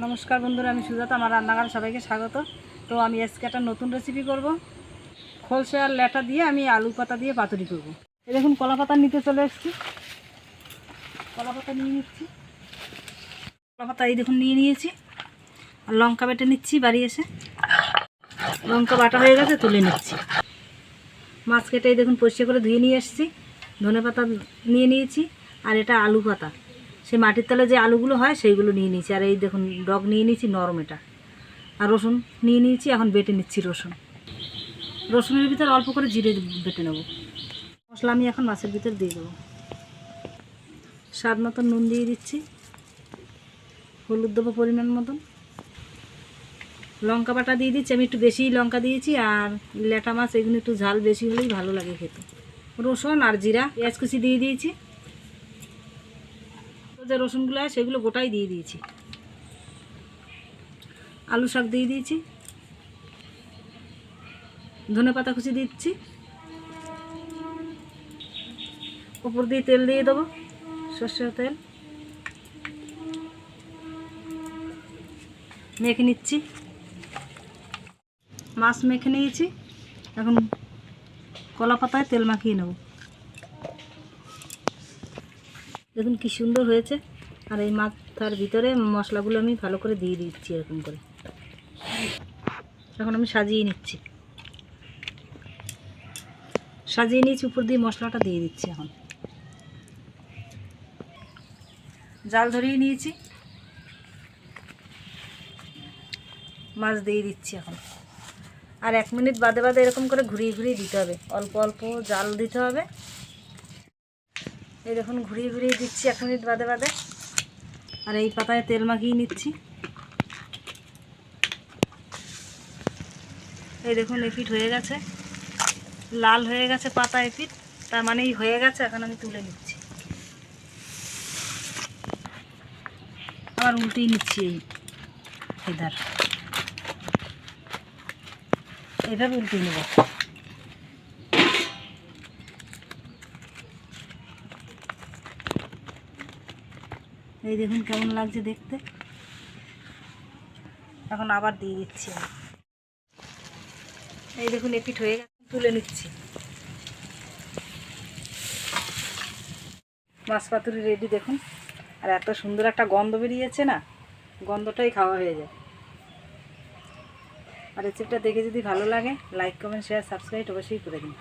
নমস্কার বন্ধুরা, আমি সুজাতা। আমার রান্নাঘরে সবাইকে স্বাগত। তো আমি আজকে একটা নতুন রেসিপি করব। খোলসে আর ল্যাটা দিয়ে আমি আলু পাতা দিয়ে পাতুরি করব। এই দেখুন, কলা পাতা নিতে চলে এসেছি। কলা পাতা নিয়ে নিচ্ছি। কলা পাতা এই দেখুন নিয়ে নিয়েছি। আর লঙ্কা বেটে নিচ্ছি। বাড়ি এসে লঙ্কা বাটা হয়ে গেছে, তুলে নিচ্ছি। মাছ কেটে এই দেখুন পরিষ্কার করে ধুয়ে নিয়ে এসেছি। ধনে পাতা নিয়ে নিয়েছি। আর এটা আলু পাতা, সে মাটির তলে যে আলুগুলো হয় সেইগুলো নিয়ে নিয়েছি। আর এই দেখুন ডগ নিয়ে নিয়েছি, নরম এটা। আর রসুন নিয়ে নিয়েছি, এখন বেটে নিচ্ছি রসুনের ভিতর অল্প করে জিরে বেটে নেব। মশলা আমি এখন মাছের ভিতর দিয়ে দেবো। স্বাদ মতন নুন দিয়ে দিচ্ছি, হলুদ দেবো পরিমাণ মতন, লঙ্কা বাটা দিয়ে দিচ্ছি। আমি একটু বেশি লঙ্কা দিয়েছি। আর ল্যাটা মাছ এগুলো একটু ঝাল বেশি হলেই ভালো লাগে খেতে। রসুন আর জিরা, পেঁয়াজ কুচি দিয়ে দিয়েছি। যে রসুনগুলো হয় সেগুলো গোটাই দিয়ে দিয়েছি। আলু শাক দিয়ে দিয়েছি। ধনে পাতা কুচি দিচ্ছি। উপর দিয়ে তেল দিয়ে দেবো, সর্ষের তেল। মেখে নিচ্ছি। মাছ মেখে নিয়েছি, এখন কলা পাতায় তেল মাখিয়ে নেব। দেখুন কি সুন্দর হয়েছে। আর এই মাথার ভিতরে মশলাগুলো আমি ভালো করে দিয়ে দিচ্ছি এরকম করে। এখন আমি সাজিয়ে নিচ্ছি। সাজিয়ে নিয়েছি, উপর দিয়ে মশলাটা দিয়ে দিচ্ছি। এখন জাল ধরিয়ে নিয়েছি, মাছ দিয়ে দিচ্ছি এখন। আর 1 মিনিট বাদে বাদে এরকম করে ঘুরিয়ে ঘুরিয়ে দিতে হবে, অল্প অল্প জাল দিতে হবে। এই দেখুন ঘুরিয়ে ঘুরিয়ে দিচ্ছি 1 মিনিট বাদে বাদে। আর এই পাতায় তেল মাখিয়ে নিচ্ছি। এই দেখুন এপিট হয়ে গেছে, লাল হয়ে গেছে পাতা এপিট, তার মানেই হয়ে গেছে। এখন আমি তুলে নিচ্ছি। আবার উল্টেই নিচ্ছি। এধার এইভাবে উল্টিয়ে নেব। এই দেখুন কেমন লাগছে দেখতে। এখন আবার দিয়ে দিচ্ছি। এই দেখুন এপিট হয়ে গেছে, তুলে নিচ্ছি। মাছ পাতুরি রেডি দেখুন। আর এত সুন্দর একটা গন্ধ বেরিয়েছে না, গন্ধটাই খাওয়া হয়ে যায়। আর রেসিপিটা দেখে যদি ভালো লাগে, লাইক কমেন্ট শেয়ার সাবস্ক্রাইব অবশ্যই করে দিন।